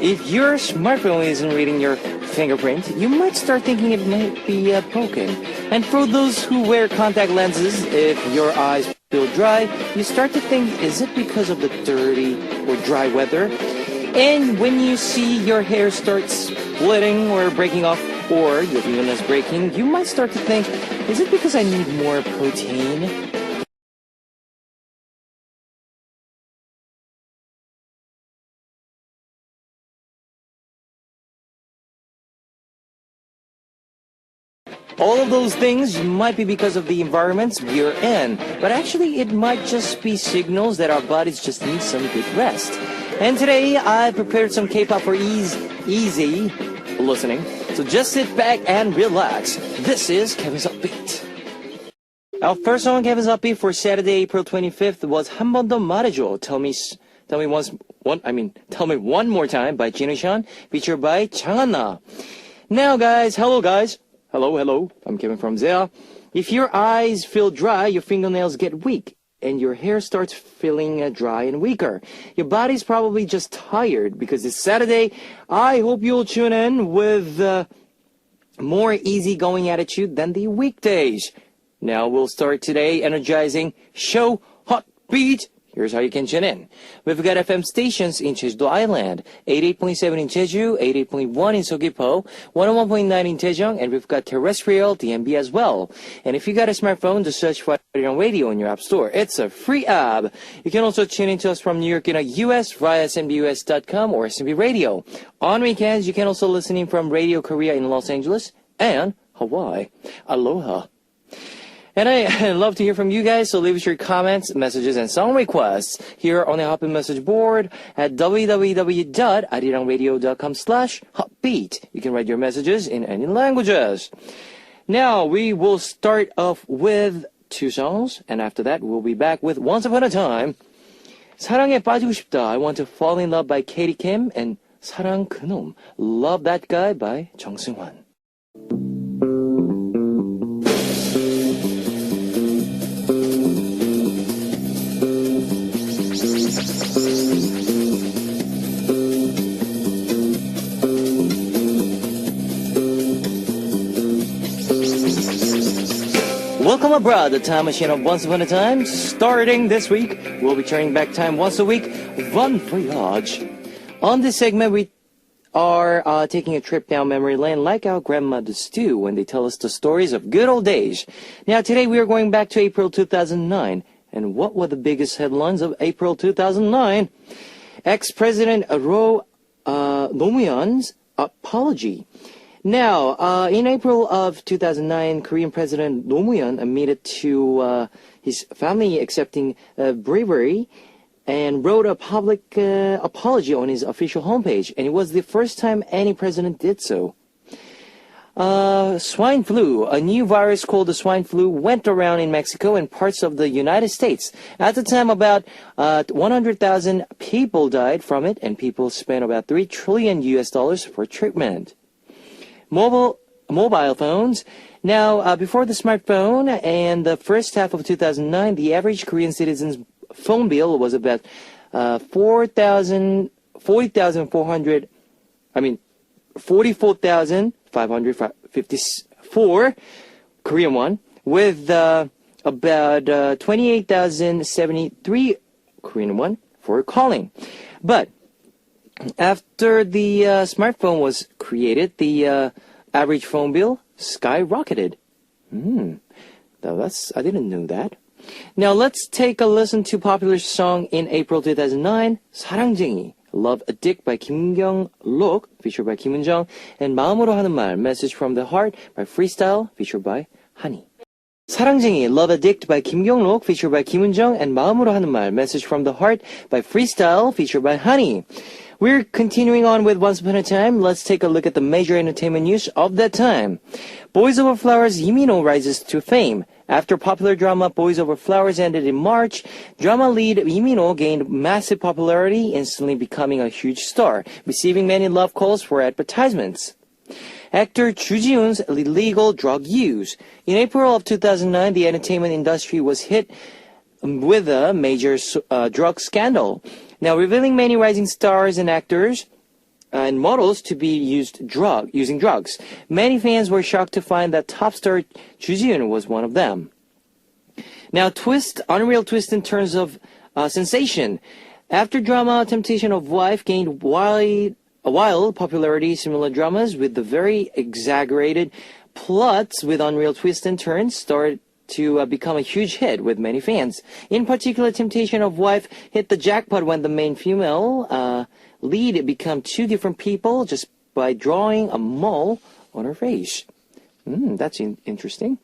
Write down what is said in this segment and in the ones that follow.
If your smartphone isn't reading your fingerprint, you might start thinking it might be broken. And for those who wear contact lenses, if your eyes feel dry, you start to think, is it because of the dirty or dry weather? And when you see your hair start splitting or breaking off, or your fingernails breaking, you might start to think, is it because I need more protein? All of those things might be because of the environments we're in, but actually it might just be signals that our bodies just need some good rest. And today I prepared some K-pop for easy listening, so just sit back and relax. This is Kevin's Upbeat. Our first song, Kevin's Upbeat, for Saturday, April 25th was 한 번 더 말해줘. Tell me one more time by Jin Shan, featured by 장한나. Now guys, hello guys. Hello, I'm Kevin from Zea. If your eyes feel dry, your fingernails get weak, and your hair starts feeling dry and weaker. Your body's probably just tired because it's Saturday. I hope you'll tune in with more easygoing attitude than the weekdays. Now we'll start today energizing show Hot Beat. Here's how you can tune in. We've got FM stations in Jeju-do Island, 88.7 in Jeju, 88.1 in Seogwipo, 101.9 in Daejeong, and we've got terrestrial DMB as well. And if you got a smartphone, just search for Arirang Radio in your app store. It's a free app. You can also tune in to us from New York in the US via smbus.com or SMB Radio. On weekends, you can also listen in from Radio Korea in Los Angeles and Hawaii. Aloha. And I love to hear from you guys, so leave us your comments, messages, and song requests here on the Hotbeat message board at www.arirangradio.com/hotbeat. You can write your messages in any languages. Now, we will start off with two songs, and after that, we'll be back with Once Upon a Time. 사랑에 빠지고 싶다, I Want to Fall in Love by Katie Kim, and 사랑 그놈, Love That Guy by 정승환. Welcome abroad, the time machine of Once Upon a Time. Starting this week, we'll be turning back time once a week. Bon voyage. On this segment, we are taking a trip down memory lane like our grandmothers do when they tell us the stories of good old days. Now, today we are going back to April 2009. And what were the biggest headlines of April 2009? Ex-President Roh Moo-hyun's apology. Now, in April of 2009, Korean President Roh Moo-hyun admitted to his family accepting bravery and wrote a public apology on his official homepage. And it was the first time any president did so. Swine flu. A new virus called the swine flu went around in Mexico and parts of the United States. At the time, about 100,000 people died from it, and people spent about $3 trillion for treatment. Mobile phones. Now, before the smartphone and the first half of 2009, the average Korean citizen's phone bill was about 44,554 Korean won, with about 28,073 Korean won for calling. But after the smartphone was created, the average phone bill skyrocketed. I didn't know that. Now let's take a listen to popular song in April 2009, 사랑쟁이, Love Addict by Kim Kyung-look, featured by Kim Eun-jung, and 마음으로 하는 말, Message from the Heart by Freestyle, featured by Honey. 사랑쟁이, Love Addict by Kim Kyung-look, featured by Kim Eun-jung, and 마음으로 하는 말, Message from the Heart by Freestyle, featured by Honey. We're continuing on with Once Upon a Time. Let's take a look at the major entertainment news of that time. Boys Over Flowers' Lee Min-ho rises to fame. After popular drama Boys Over Flowers ended in March, drama lead Lee Min-ho gained massive popularity, instantly becoming a huge star, receiving many love calls for advertisements. Actor Ju Ji-hoon's illegal drug use. In April of 2009, the entertainment industry was hit with a major drug scandal. Now, revealing many rising stars and actors, and models to be using drugs. Many fans were shocked to find that top star Ju Ji-yoon was one of them. Now, unreal twist in terms of sensation. After drama Temptation of Wife gained wild popularity, similar dramas with the very exaggerated plots with unreal twists and turns started to become a huge hit with many fans. In particular, Temptation of Wife hit the jackpot when the main female lead became two different people just by drawing a mole on her face. That's interesting.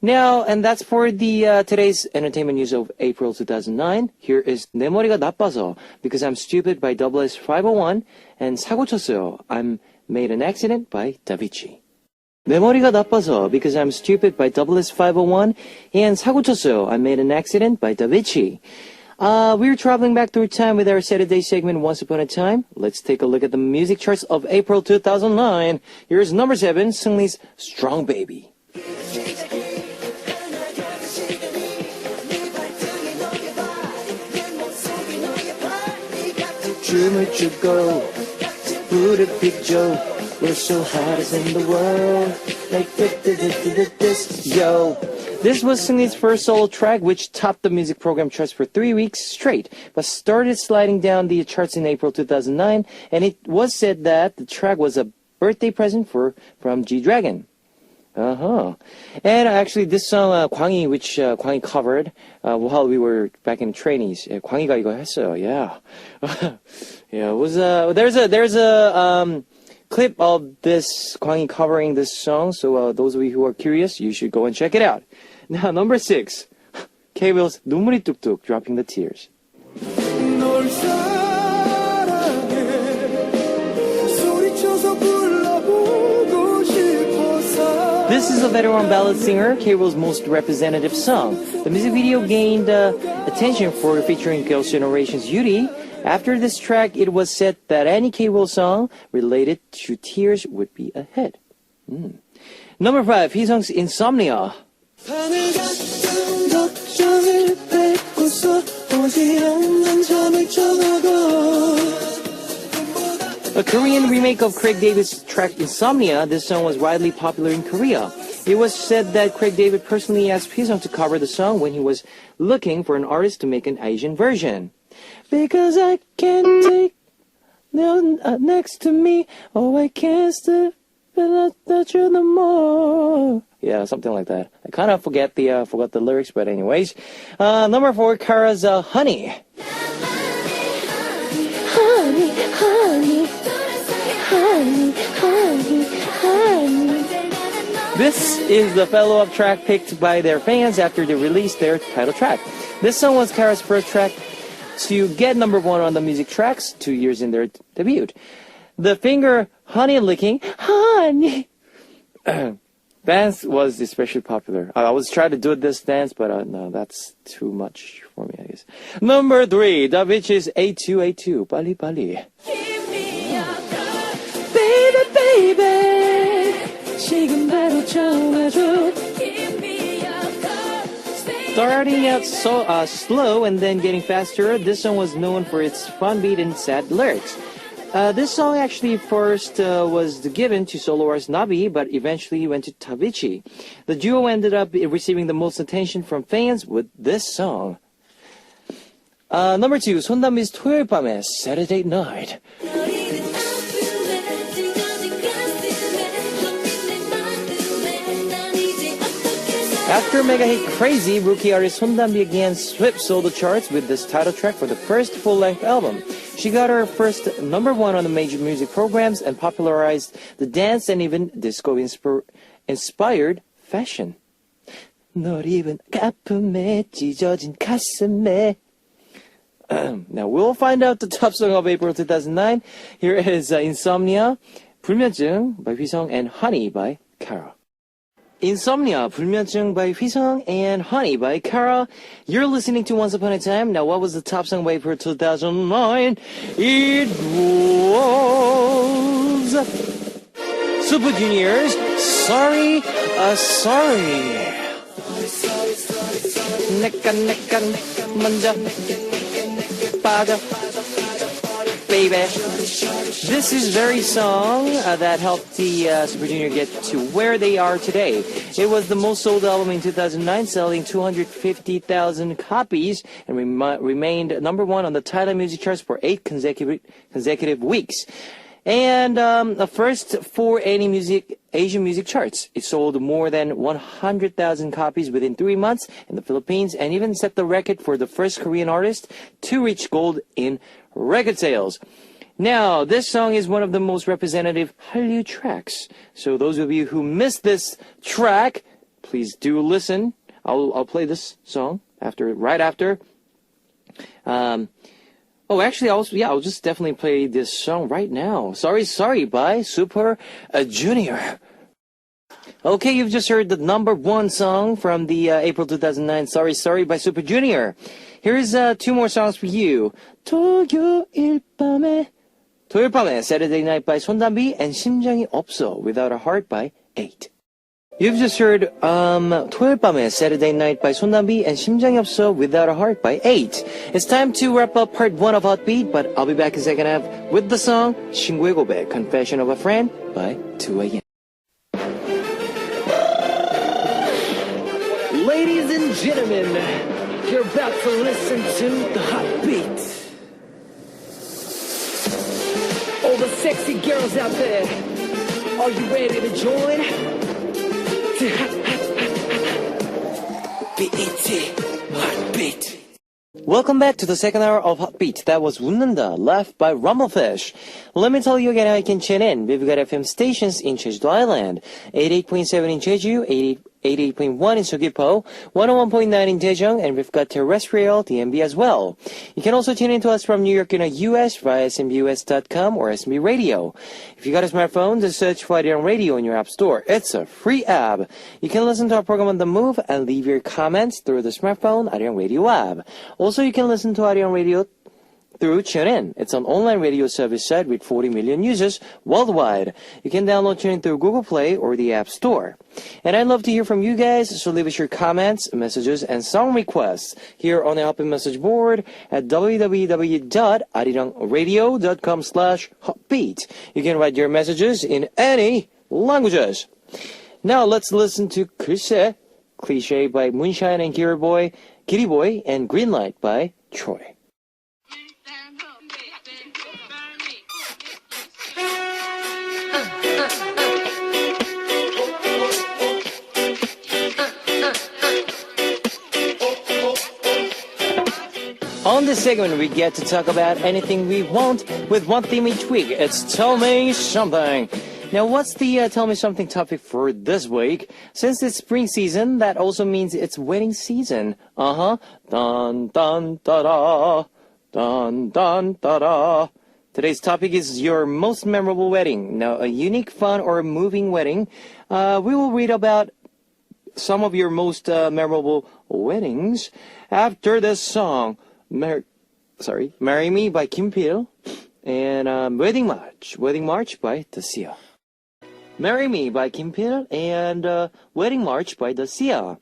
Now, and that's for the today's entertainment news of April 2009. Here is 내 머리가 나빠서 Because I'm Stupid by SS501 and 사고 쳤어요. I'm Made an Accident by Davichi. 내 머리가 나빠서 Because I'm Stupid by SS501 and 사고 쳤어요. I Made an Accident by Davichi. We're traveling back through time with our Saturday segment Once Upon a Time. Let's take a look at the music charts of April 2009. Here's number 7, Seungri's Strong Baby. 춤을 추고 무릎 펴죠. We're so hottest in the world. Like this, yo. This was Seungri's first solo track, which topped the music program charts for 3 weeks straight, but started sliding down the charts in April 2009. And it was said that the track was a birthday present from G-Dragon. And actually, this song, 광희, which 광희 covered while we were back in trainees. 광희가 이거 했어요. Yeah. Yeah, it was there's a clip of this 광희 covering this song. So those of you who are curious, you should go and check it out. Now, number 6, K-Will's 눈물이 뚝뚝, Dropping the Tears. This is a veteran ballad singer, K-Will's most representative song. The music video gained attention for featuring Girls' Generation's Yuri. After this track, it was said that any K-Will song related to tears would be a hit. Number 5, Heesung's Insomnia. A Korean remake of Craig David's track Insomnia, this song was widely popular in Korea. It was said that Craig David personally asked Heesung to cover the song when he was looking for an artist to make an Asian version. Because I can't take no next to me, oh I can't stop without you no more. Yeah, something like that. I kind of forgot the lyrics, but anyways. Number 4, Kara's Honey. Honey, honey, honey, honey, honey. This is the follow-up track picked by their fans after they released their title track. This song was Kara's first track to get number 1 on the music tracks 2 years in their debut. The finger honey licking, honey, dance was especially popular. I was trying to do this dance, but no, that's too much for me, I guess. Number 3, Davichi's A2A2, 빨리 빨리. Baby, baby, 지금대로 전화줘. Starting out so slow and then getting faster, this song was known for its fun beat and sad lyrics. This song actually first was given to solo artist Nabi, but eventually went to Davichi. The duo ended up receiving the most attention from fans with this song. Number 2, 손담비's 토요일 밤에, Saturday Night. After mega hit Crazy, rookie artist 손담비 again swept solo charts with this title track for the first full-length album. She got her first number 1 on the major music programs and popularized the dance and even disco-inspired fashion. 널 입은 가품에 찢어진 가슴에. Now we'll find out the top song of April 2009. Here is Insomnia, 불면증 by Heesung and Honey by Kara. Insomnia, 불면증 by Heesung and Honey by Kara. You're listening to Once Upon a Time. Now, what was the top song by April 2009? It was Super Junior's Sorry, Sorry. 내가 먼저 빠져 baby. This is very song that helped the Super Junior get to where they are today. It was the most sold album in 2009, selling 250,000 copies, and remained number one on the Thailand music charts for 8 consecutive weeks. And the first for any Asian music charts. It sold more than 100,000 copies within 3 months in the Philippines, and even set the record for the first Korean artist to reach gold in record sales. Now, this song is one of the most representative Hallyu tracks. So those of you who missed this track, please do listen. I'll play this song right after. Oh, actually, I'll just definitely play this song right now. Sorry by Super Junior. Okay, you've just heard the number one song from the April 2009 Sorry by Super Junior. Here's 2 more songs for you. 토요일 밤에 Saturday Night by 손담비, and 심장이 없어 Without a Heart by 8. You've just heard 토요일 밤에 Saturday Night by 손담비 and 심장이 없어 Without a Heart by 8. It's time to wrap up part 1 of Hot Beat, but I'll be back in second half with the song 친구의 고백, Confession of a Friend by 2AM. Ladies and gentlemen, you're about to listen to the Hot Beat. All the sexy girls out there, are you ready to join? Heartbeat. Welcome back to the second hour of Hot Beat. That was 웃는다, Laugh by Rumblefish. Let me tell you again how you can tune in. We've got FM stations in Jeju Island, 88.7 in Jeju, 88.1 in Seogwipo, 101.9 in Daejeong, and we've got terrestrial DMB as well. You can also tune in to us from New York in the US via smbus.com or SMB Radio. If you got a smartphone, just search for Arirang Radio in your app store. It's a free app. You can listen to our program on the move and leave your comments through the smartphone Arirang Radio app. Also, you can listen to Arirang Radio through TuneIn. It's an online radio service site with 40 million users worldwide. You can download TuneIn through Google Play or the App Store. And I'd love to hear from you guys, so leave us your comments, messages, and song requests here on the Helping Message board at www.arirangradio.com/hotbeat. You can write your messages in any languages. Now let's listen to Cliche by Moonshine and Giri Boy, and Greenlight by Troy. On this segment, we get to talk about anything we want with one theme each week. It's Tell Me Something. Now, what's the Tell Me Something topic for this week? Since it's spring season, that also means it's wedding season. Dun, dun, da-da. Dun, dun, da-da. Today's topic is your most memorable wedding. Now, a unique, fun, or moving wedding. We will read about some of your most memorable weddings after this song. Marry Me by Kim Pil, and Wedding March by Dacia. Marry Me by Kim Pil and Wedding March by Dacia.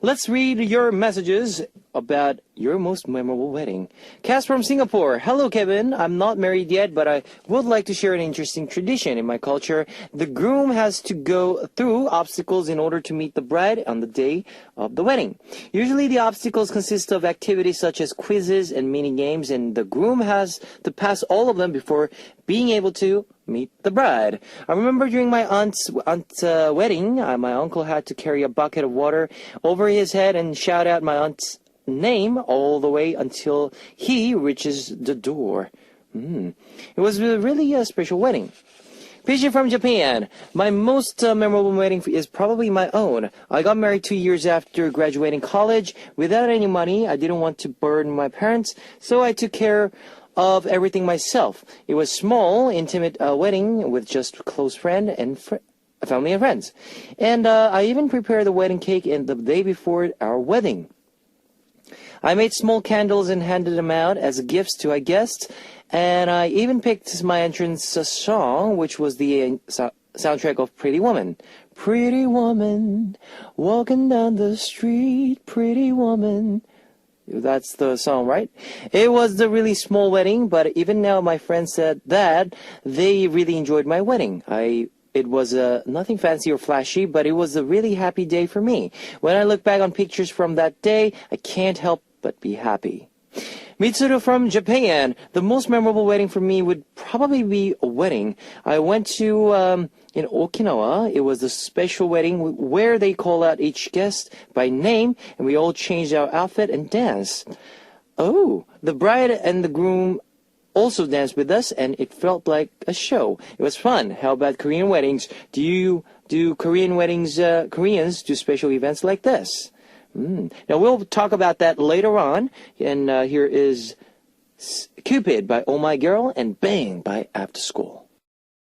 Let's read your messages about your most memorable wedding. Cass from Singapore. Hello, Kevin. I'm not married yet, but I would like to share an interesting tradition. In my culture, the groom has to go through obstacles in order to meet the bride on the day of the wedding. Usually the obstacles consist of activities such as quizzes and mini games, and the groom has to pass all of them before being able to meet the bride. I remember during my aunt's wedding, my uncle had to carry a bucket of water over his head and shout out my aunt's name all the way until he reaches the door. It was really a special wedding. PG from Japan. My most memorable wedding is probably my own. I got married 2 years after graduating college. Without any money, I didn't want to burden my parents, so I took care of everything myself. It was small, intimate wedding with just close friend and family and friends. And I even prepared the wedding cake in the day before our wedding. I made small candles and handed them out as gifts to our guests, and I even picked my entrance song, which was the soundtrack of Pretty Woman. Pretty woman, walking down the street, pretty woman. That's the song, right? It was the really small wedding, but even now my friends said that they really enjoyed my wedding. It was nothing fancy or flashy, but it was a really happy day for me. When I look back on pictures from that day, I can't help but be happy. Mitsuru from Japan. The most memorable wedding for me would probably be a wedding. I went to in Okinawa. It was a special wedding where they call out each guest by name, and we all changed our outfit and danced. Oh, the bride and the groom also danced with us, and it felt like a show. It was fun. How about Korean weddings? Do you do Korean weddings? Koreans do special events like this? Now we'll talk about that later on. And here is Cupid by Oh My Girl and Bang by After School.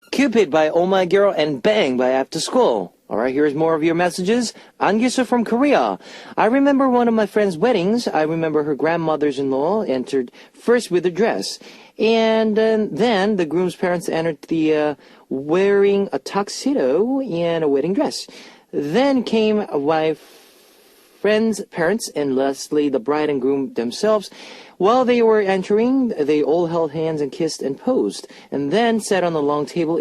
Cupid by Oh My Girl and Bang by After School. All right, here's more of your messages. Angisa from Korea. I remember one of my friend's weddings. I remember her grandmothers-in-law entered first with a dress. And then the groom's parents entered wearing a tuxedo and a wedding dress. Then came my friend's parents and lastly the bride and groom themselves. While they were entering, they all held hands and kissed and posed, and then sat on a long table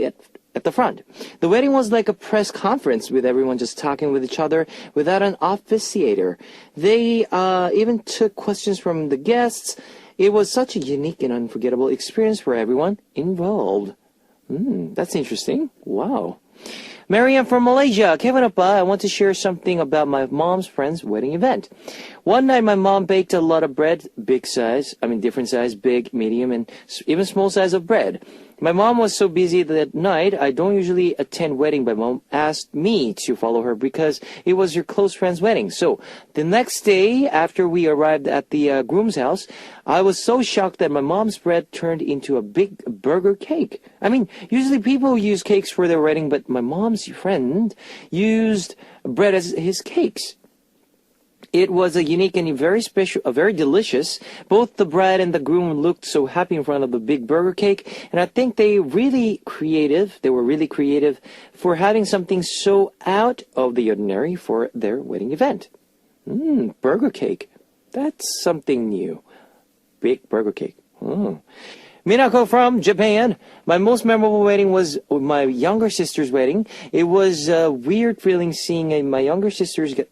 at the front. The wedding was like a press conference with everyone just talking with each other without an officiator. They even took questions from the guests. It was such a unique and unforgettable experience for everyone involved. That's interesting. Wow. Mariam from Malaysia. Kevin Oppa, I want to share something about my mom's friend's wedding event. One night my mom baked a lot of bread, different size, big, medium, and even small size of bread. My mom was so busy that night, I don't usually attend wedding, but mom asked me to follow her because it was her close friend's wedding. So the next day, after we arrived at the groom's house, I was so shocked that my mom's bread turned into a big burger cake. Usually people use cakes for their wedding, but my mom's friend used bread as his cakes. It was a unique and very special, very delicious. Both the bride and the groom looked so happy in front of the big burger cake, and I think they were really creative for having something so out of the ordinary for their wedding event. Burger cake. That's something new. Big burger cake. Minako from Japan. My most memorable wedding was my younger sister's wedding. It was a weird feeling seeing my younger sister's get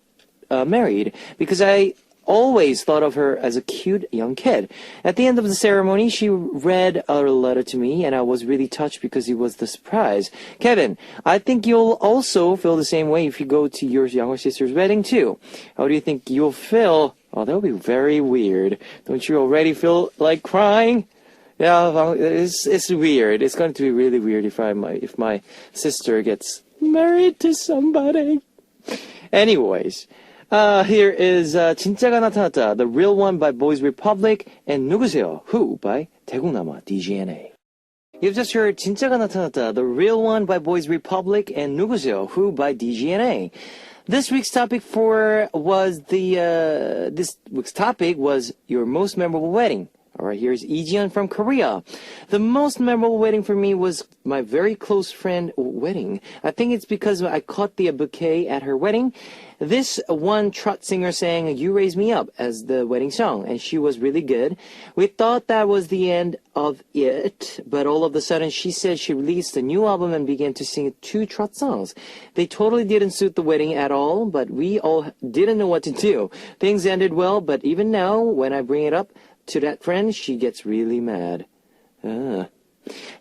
married because I always thought of her as a cute young kid. At the end of the ceremony, she read a letter to me, and I was really touched because it was the surprise. Kevin, I think you'll also feel the same way if you go to your younger sister's wedding too. How do you think you'll feel? Oh, that'll be very weird. Don't you already feel like crying? Yeah, it's weird. It's going to be really weird if my sister gets married to somebody. Anyways. Here is 진짜가 나타났다, The Real One by Boys Republic, and 누구세요? Who by 대국남아 DGNA. You've just heard 진짜가 나타났다, The Real One by Boys Republic, and 누구세요? Who by DGNA. This week's topic was your most memorable wedding. All right, here's Ijeon from Korea. The most memorable wedding for me was my very close friend wedding. I think it's because I caught the bouquet at her wedding. This one trot singer sang You Raise Me Up as the wedding song, and she was really good. We thought that was the end of it, but all of a sudden she said she released a new album and began to sing 2 trot songs. They totally didn't suit the wedding at all, but we all didn't know what to do. Things ended well, but even now, when I bring it up to that friend, she gets really mad.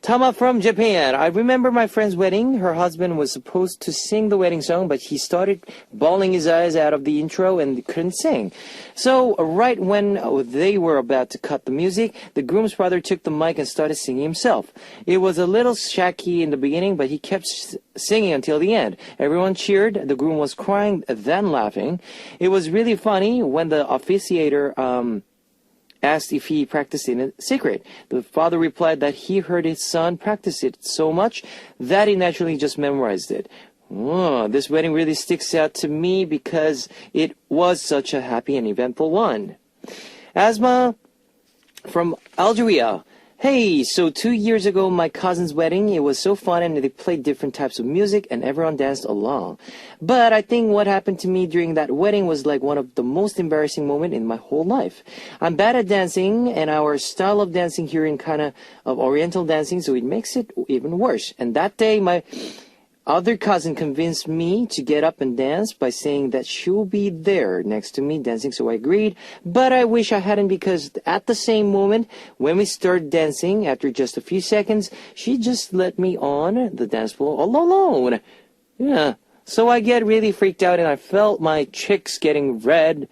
Tama from Japan. I remember my friend's wedding. Her husband was supposed to sing the wedding song, but he started bawling his eyes out of the intro and couldn't sing. So right when they were about to cut the music, the groom's father took the mic and started singing himself. It was a little shaky in the beginning, but he kept singing until the end. Everyone cheered. The groom was crying, then laughing. It was really funny when the officiator asked if he practiced in secret. The father replied that he heard his son practice it so much that he naturally just memorized it. This wedding really sticks out to me because it was such a happy and eventful one. Asma from Algeria. Hey, so 2 years ago, my cousin's wedding, it was so fun and they played different types of music and everyone danced along. But I think what happened to me during that wedding was like one of the most embarrassing moments in my whole life. I'm bad at dancing and our style of dancing here in kind of oriental dancing, so it makes it even worse. And that day, my other cousin convinced me to get up and dance by saying that she'll be there next to me dancing, so I agreed. But I wish I hadn't, because at the same moment, when we started dancing, after just a few seconds, she just let me on the dance floor all alone. Yeah, so I get really freaked out and I felt my cheeks getting red.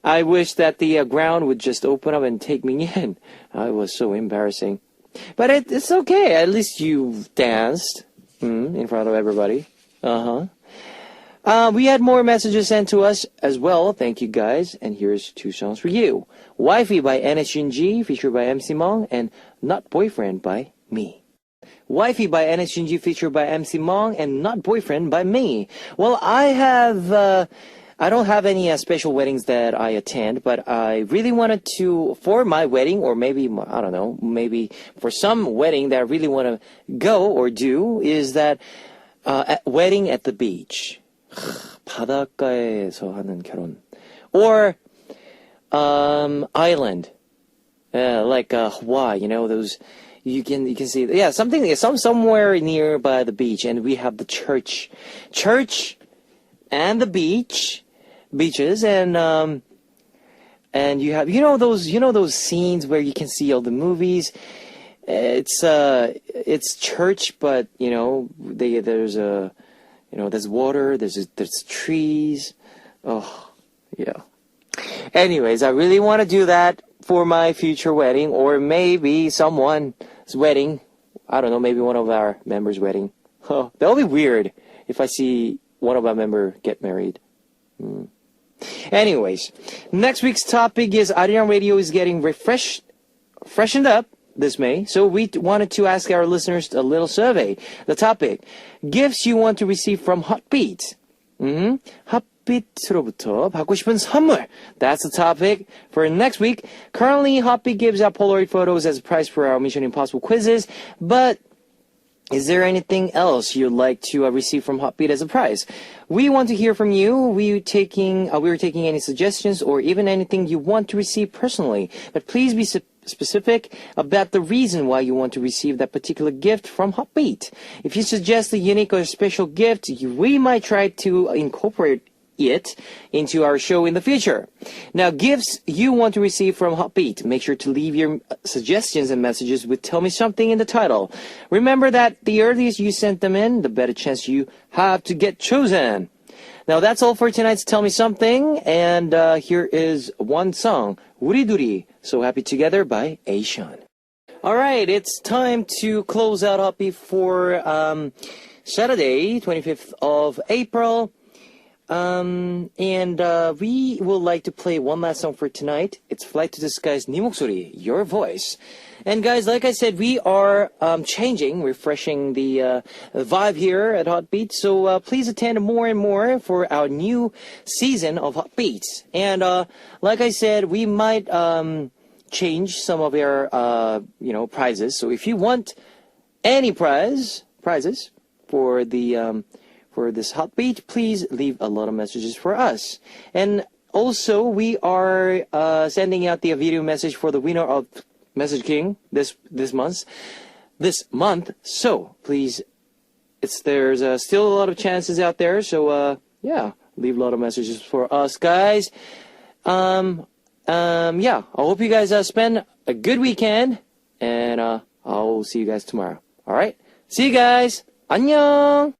I wish that the ground would just open up and take me in. It was so embarrassing. But it's okay, at least you danced. In front of everybody. We had more messages sent to us as well. Thank you, guys. And here's 2 songs for you. Wifey by NSGNG, featured by MC Mong, and Not Boyfriend by me. Wifey by NSGNG, featured by MC Mong, and Not Boyfriend by me. Well, I don't have any special weddings that I attend, but I really wanted to, for my wedding, or maybe, I don't know, maybe for some wedding that I really want to go or do, is that wedding at the beach. 바닷가에서 하는 결혼. Or island, like Hawaii, you know, those, you can see, yeah, somewhere nearby the beach, and we have the church and the beaches, and you have, those scenes where you can see all the movies. It's church, but there's water, there's trees. Oh, yeah. Anyways, I really want to do that for my future wedding, or maybe someone's wedding. I don't know, maybe one of our members' wedding. Oh, that'll be weird if I see one of our members get married. Anyways, next week's topic is Arirang Radio is getting freshened up this May. So we wanted to ask our listeners a little survey. The topic, gifts you want to receive from Hotbeat. Hotbeat로부터 받고 싶은 선물. That's the topic for next week. Currently, Hotbeat gives out Polaroid photos as a prize for our Mission Impossible quizzes, but is there anything else you'd like to receive from Hotbeat as a prize? We want to hear from you. We were taking any suggestions or even anything you want to receive personally. But please be specific about the reason why you want to receive that particular gift from Hotbeat. If you suggest a unique or special gift, we might try to incorporate it into our show in the future. Now, gifts you want to receive from Hotbeat. Make sure to leave your suggestions and messages with "Tell Me Something" in the title. Remember that the earliest you send them in, the better chance you have to get chosen. Now, that's all for tonight's Tell Me Something, and here is one song, 우리 둘이 So Happy Together by Aishon. All right, it's time to close out Hotbeat for Saturday, 25th of April. And we would like to play one last song for tonight. It's Flight to the Sky's 네 목소리, Your Voice. And guys, like I said, we are refreshing the vibe here at Hotbeat. So please attend more and more for our new season of Hotbeat. And like I said, we might change some of our prizes. So if you want any prizes for the for this Hotbeat, please leave a lot of messages for us. And also, we are sending out the video message for the winner of Message King this month. So please, there's still a lot of chances out there. So yeah, leave a lot of messages for us, guys. Yeah, I hope you guys spend a good weekend, and I'll see you guys tomorrow. All right, see you guys. 안녕.